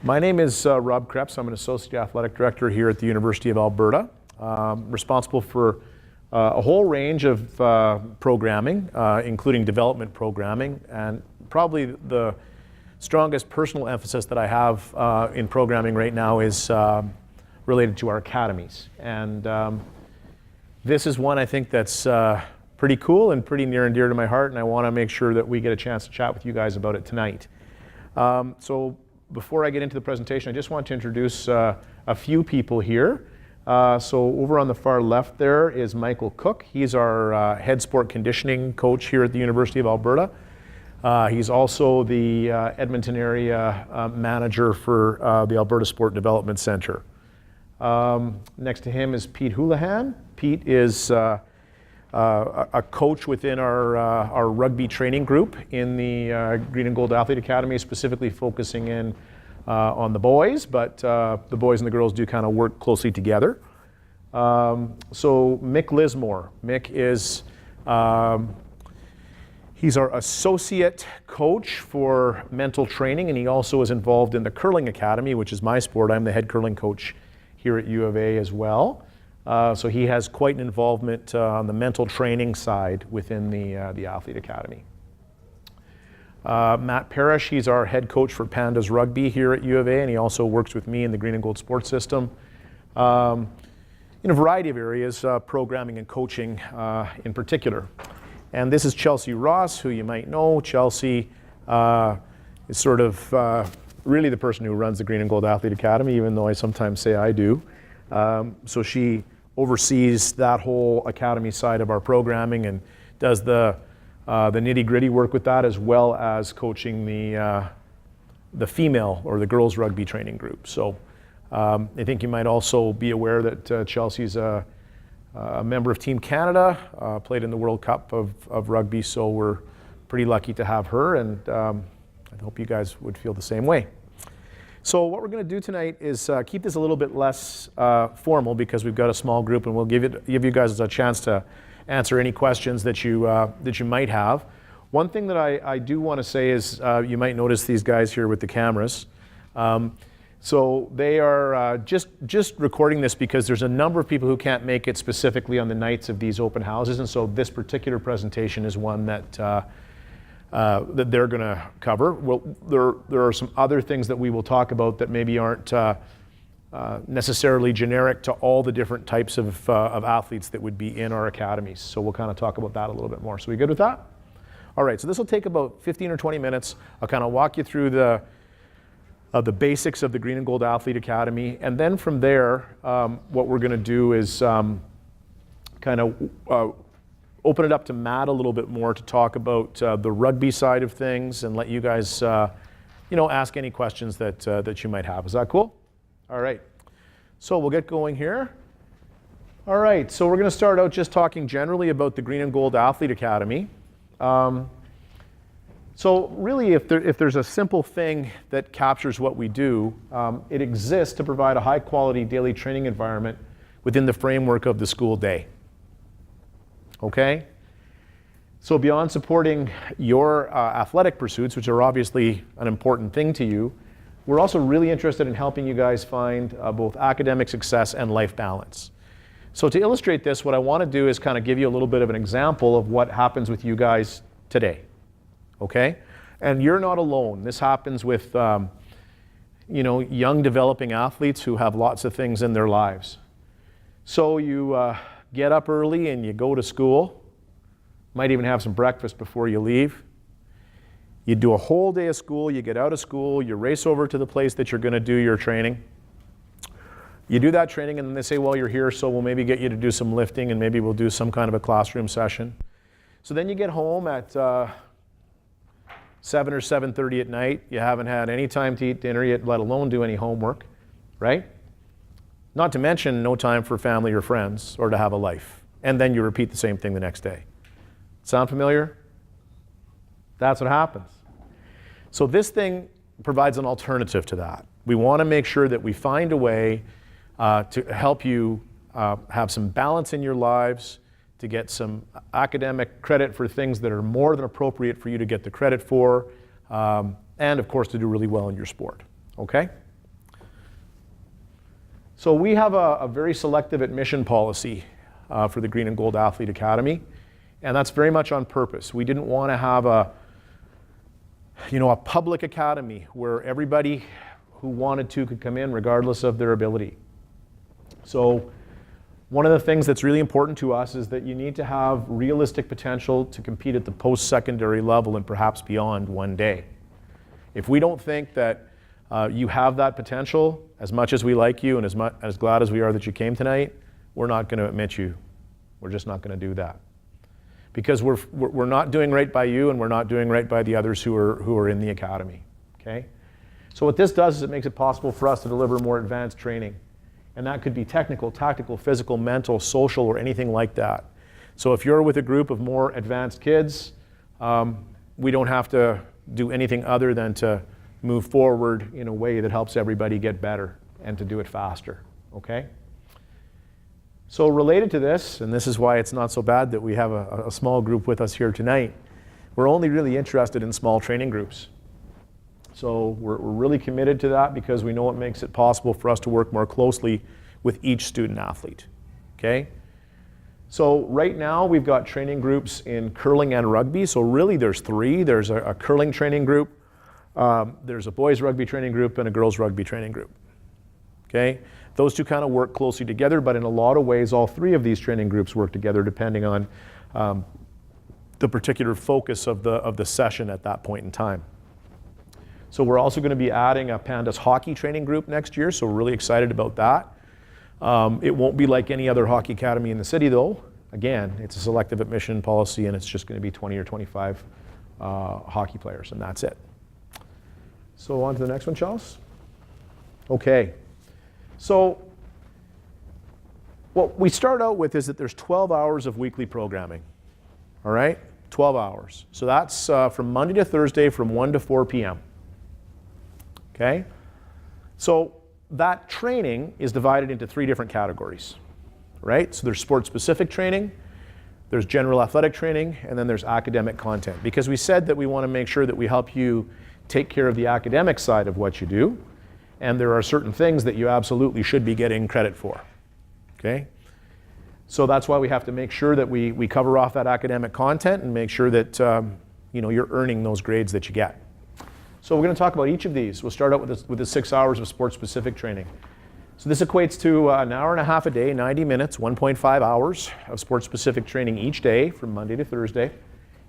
My name is Rob Krebs. I'm an Associate Athletic Director here at the University of Alberta, responsible for a whole range of programming, including development programming, and probably the strongest personal emphasis that I have in programming right now is related to our academies. And this is one I think that's pretty cool and pretty near and dear to my heart, and I want to make sure that we get a chance to chat with you guys about it tonight. So before I get into the presentation, I just want to introduce a few people here. So over on the far left there is Michael Cook. He's our head sport conditioning coach here at the University of Alberta. He's also the Edmonton area manager for the Alberta Sport Development Centre. Next to him is Pete Houlihan. Pete is a coach within our rugby training group in the Green and Gold Athlete Academy, specifically focusing in on the boys, but the boys and the girls do kind of work closely together. So Mick Lismore. Mick is he's our associate coach for mental training, and he also is involved in the curling academy, which is my sport. I'm the head curling coach here at U of A as well. So he has quite an involvement on the mental training side within the Athlete Academy. Matt Parrish, he's our head coach for Pandas Rugby here at U of A, and he also works with me in the Green and Gold Sports System in a variety of areas, programming and coaching in particular. And this is Chelsea Ross, who you might know. Chelsea is sort of really the person who runs the Green and Gold Athlete Academy, even though I sometimes say I do. So she oversees that whole academy side of our programming and does the nitty-gritty work with that, as well as coaching the female or the girls rugby training group. So I think you might also be aware that Chelsea's a member of Team Canada, played in the World Cup of rugby, so we're pretty lucky to have her, and I hope you guys would feel the same way. So what we're going to do tonight is keep this a little bit less formal, because we've got a small group, and we'll give you guys a chance to answer any questions that you might have. One thing that I do want to say is you might notice these guys here with the cameras. So they are just recording this because there's a number of people who can't make it specifically on the nights of these open houses, and so this particular presentation is one that that they're going to cover. Well, there are some other things that we will talk about that maybe aren't necessarily generic to all the different types of athletes that would be in our academies. So we'll kind of talk about that a little bit more. So we good with that? All right, so this will take about 15 or 20 minutes. I'll kind of walk you through the basics of the Green and Gold Athlete Academy, and then from there, what we're going to do is kind of open it up to Matt a little bit more to talk about the rugby side of things and let you guys, ask any questions that you might have. Is that cool? All right. So we'll get going here. All right. So we're going to start out just talking generally about the Green and Gold Athlete Academy. So really, if there's a simple thing that captures what we do, it exists to provide a high-quality daily training environment within the framework of the school day. Okay? So beyond supporting your athletic pursuits, which are obviously an important thing to you, we're also really interested in helping you guys find both academic success and life balance. So to illustrate this, what I want to do is kind of give you a little bit of an example of what happens with you guys today. Okay? And you're not alone. This happens with young developing athletes who have lots of things in their lives. So you get up early and you go to school, might even have some breakfast before you leave. You do a whole day of school, you get out of school, you race over to the place that you're going to do your training. You do that training, and then they say, well, you're here, so we'll maybe get you to do some lifting, and maybe we'll do some kind of a classroom session. So then you get home at 7 or 7:30 at night. You haven't had any time to eat dinner yet, let alone do any homework, right? Not to mention no time for family or friends or to have a life. And then you repeat the same thing the next day. Sound familiar? That's what happens. So this thing provides an alternative to that. We want to make sure that we find a way to help you have some balance in your lives, to get some academic credit for things that are more than appropriate for you to get the credit for, and of course to do really well in your sport. Okay? So we have a very selective admission policy for the Green and Gold Athlete Academy, and that's very much on purpose. We didn't want to have a public academy where everybody who wanted to could come in regardless of their ability. So one of the things that's really important to us is that you need to have realistic potential to compete at the post-secondary level and perhaps beyond one day. If we don't think that you have that potential, as much as we like you and as glad as we are that you came tonight, we're not going to admit you. We're just not going to do that. Because we're not doing right by you, and we're not doing right by the others who are in the academy. Okay? So what this does is it makes it possible for us to deliver more advanced training. And that could be technical, tactical, physical, mental, social, or anything like that. So if you're with a group of more advanced kids, we don't have to do anything other than to move forward in a way that helps everybody get better and to do it faster. Okay? So related to this, and this is why it's not so bad that we have a small group with us here tonight, we're only really interested in small training groups. So we're really committed to that because we know it makes it possible for us to work more closely with each student athlete. Okay? So right now we've got training groups in curling and rugby. So really there's three. There's a curling training group, there's a boys rugby training group, and a girls rugby training group. Okay? Those two kind of work closely together, but in a lot of ways all three of these training groups work together depending on the particular focus of the session at that point in time. So we're also going to be adding a Pandas hockey training group next year, so we're really excited about that. It won't be like any other hockey academy in the city though. Again, it's a selective admission policy, and it's just going to be 20 or 25 hockey players, and that's it. So on to the next one, Charles. Okay. So what we start out with is that there's 12 hours of weekly programming. All right? 12 hours. So that's from Monday to Thursday from 1 to 4 p.m. Okay? So that training is divided into three different categories. Right? So there's sport-specific training, there's general athletic training, and then there's academic content. Because we said that we want to make sure that we help you take care of the academic side of what you do, and there are certain things that you absolutely should be getting credit for. Okay? So that's why we have to make sure that we cover off that academic content and make sure that you're earning those grades that you get. So we're going to talk about each of these. We'll start out with the 6 hours of sport-specific training. So this equates to an hour and a half a day, 90 minutes, 1.5 hours of sport-specific training each day from Monday to Thursday.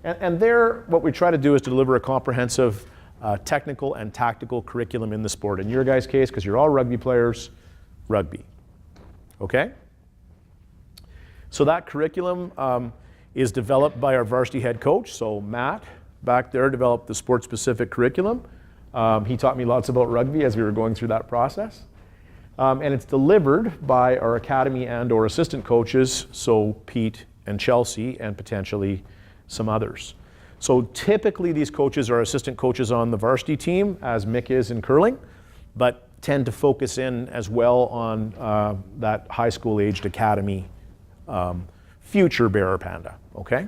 And there, what we try to do is to deliver a comprehensive technical and tactical curriculum in the sport. In your guys' case, because you're all rugby players, rugby. Okay? So that curriculum is developed by our varsity head coach. So Matt, back there, developed the sport-specific curriculum. He taught me lots about rugby as we were going through that process. And it's delivered by our academy and or assistant coaches, so Pete and Chelsea, and potentially some others. So typically these coaches are assistant coaches on the varsity team, as Mick is in curling, but tend to focus in as well on that high school aged academy future bearer panda, okay?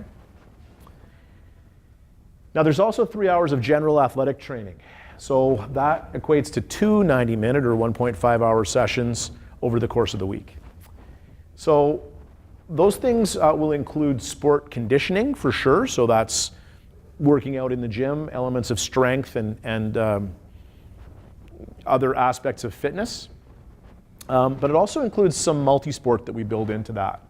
Now there's also 3 hours of general athletic training. So that equates to 2 90-minute or 1.5 hour sessions over the course of the week. So those things will include sport conditioning for sure. So that's working out in the gym, elements of strength and other aspects of fitness. But it also includes some multi-sport that we build into that.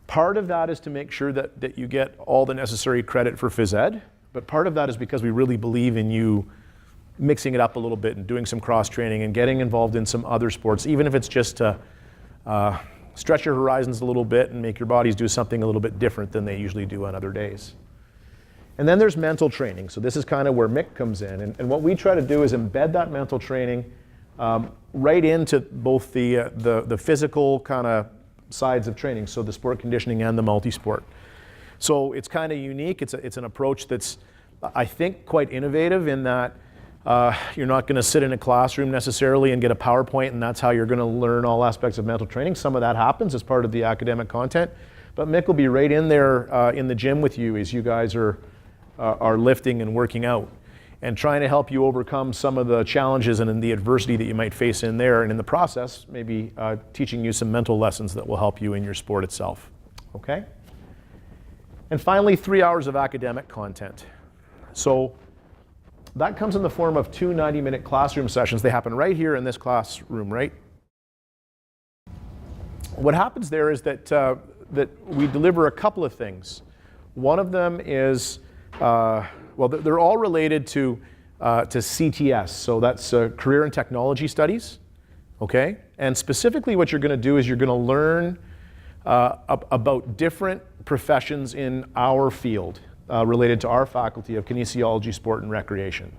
Part of that is to make sure that you get all the necessary credit for phys ed, but part of that is because we really believe in you mixing it up a little bit and doing some cross-training and getting involved in some other sports, even if it's just to stretch your horizons a little bit and make your bodies do something a little bit different than they usually do on other days. And then there's mental training. So this is kind of where Mick comes in. And what we try to do is embed that mental training right into both the physical kind of sides of training, so the sport conditioning and the multi-sport. So it's kind of unique. It's an approach that's, I think, quite innovative in that you're not going to sit in a classroom necessarily and get a PowerPoint and that's how you're going to learn all aspects of mental training. Some of that happens as part of the academic content. But Mick will be right in there in the gym with you as you guys are lifting and working out. and trying to help you overcome some of the challenges and the adversity that you might face in there, and in the process, maybe teaching you some mental lessons that will help you in your sport itself, okay? And finally, 3 hours of academic content. So that comes in the form of 2 90-minute classroom sessions. They happen right here in this classroom, right? What happens there is that, that we deliver a couple of things. One of them is, well, they're all related to CTS, so that's Career and Technology Studies, okay? And specifically what you're going to do is you're going to learn about different professions in our field related to our faculty of kinesiology, sport, and recreation.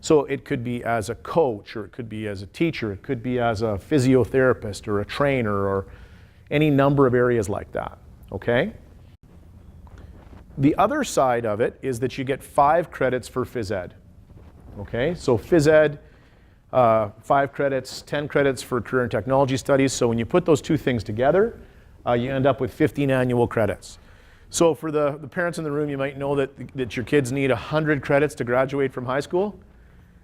So it could be as a coach, or it could be as a teacher, it could be as a physiotherapist or a trainer, or any number of areas like that, okay? The other side of it is that you get 5 credits for phys ed, okay? So phys ed, 5 credits, 10 credits for career and technology studies. So when you put those two things together, you end up with 15 annual credits. So for the parents in the room, you might know that your kids need 100 credits to graduate from high school.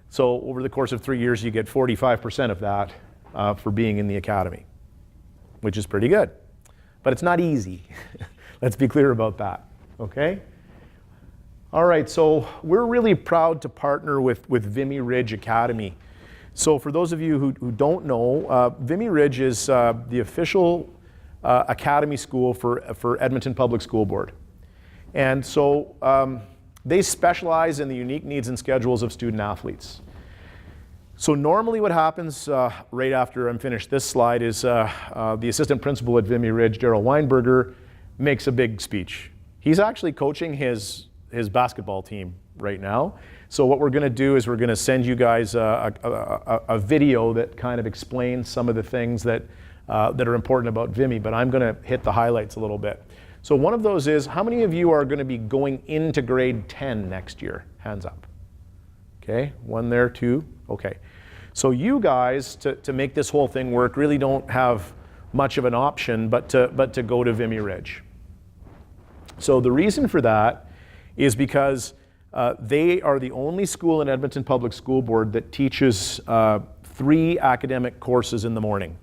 So over the course of 3 years, you get 45% of that for being in the academy, which is pretty good. But it's not easy. Let's be clear about that, okay? All right, so we're really proud to partner with Vimy Ridge Academy. So for those of you who don't know, Vimy Ridge is the official academy school for Edmonton Public School Board. And so they specialize in the unique needs and schedules of student athletes. So normally what happens right after I'm finished this slide is the assistant principal at Vimy Ridge, Daryl Weinberger, makes a big speech. He's actually coaching his basketball team right now. So what we're going to do is we're going to send you guys a video that kind of explains some of the things that are important about Vimy, but I'm going to hit the highlights a little bit. So one of those is, how many of you are going to be going into grade 10 next year? Hands up. Okay, 1 there, 2, okay. So you guys, to make this whole thing work, really don't have much of an option but to go to Vimy Ridge. So the reason for that is because they are the only school in Edmonton Public School Board that teaches 3 academic courses in the morning.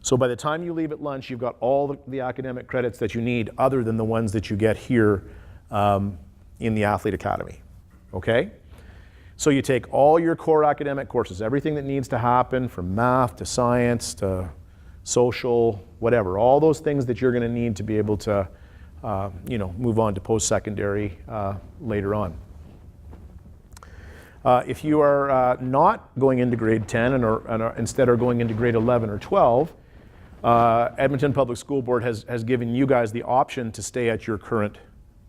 So by the time you leave at lunch, you've got all the academic credits that you need other than the ones that you get here in the Athlete Academy, okay? So you take all your core academic courses, everything that needs to happen from math to science to social, whatever, all those things that you're going to need to be able to move on to post-secondary later on. If you are not going into grade 10 and instead are going into grade 11 or 12, Edmonton Public School Board has given you guys the option to stay at your current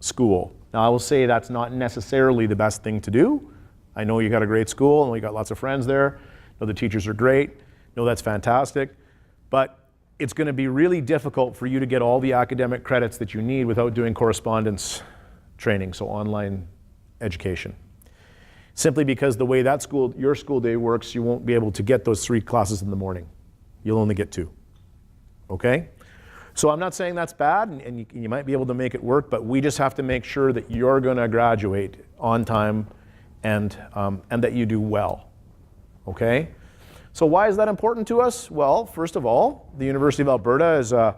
school. Now I will say that's not necessarily the best thing to do. I know you got a great school and we got lots of friends there. I know the teachers are great. I know that's fantastic. But it's going to be really difficult for you to get all the academic credits that you need without doing correspondence training, so online education. Simply because the way that your school day works, you won't be able to get those 3 classes in the morning. You'll only get 2. Okay? So I'm not saying that's bad, and you might be able to make it work, but we just have to make sure that you're going to graduate on time and that you do well. Okay? So why is that important to us? Well, first of all, the University of Alberta is a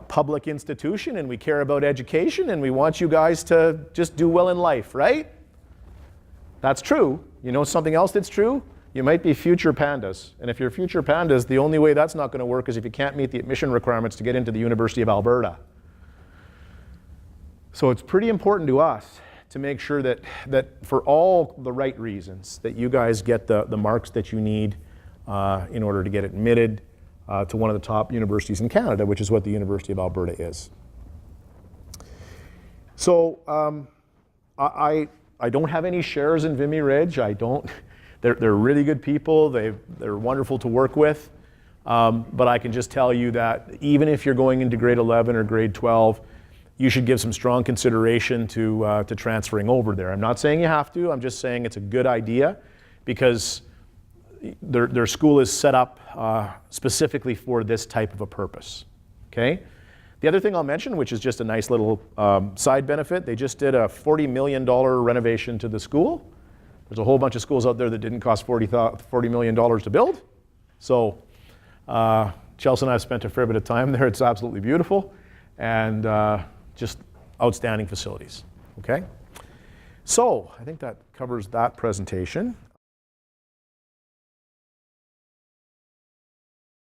public institution, and we care about education, and we want you guys to just do well in life, right? That's true. You know something else that's true? You might be future pandas. And if you're future pandas, the only way that's not going to work is if you can't meet the admission requirements to get into the University of Alberta. So it's pretty important to us to make sure that for all the right reasons, that you guys get the marks that you need in order to get admitted to one of the top universities in Canada, which is what the University of Alberta is. So I don't have any shares in Vimy Ridge. They're really good people. They're wonderful to work with. But I can just tell you that even if you're going into grade 11 or grade 12, you should give some strong consideration to transferring over there. I'm not saying you have to. I'm just saying it's a good idea because their school is set up specifically for this type of a purpose. Okay? The other thing I'll mention, which is just a nice little side benefit, they just did a $40 million renovation to the school. There's a whole bunch of schools out there that didn't cost $40 million to build. So Chelsea and I have spent a fair bit of time there. It's absolutely beautiful and just outstanding facilities. Okay? So I think that covers that presentation.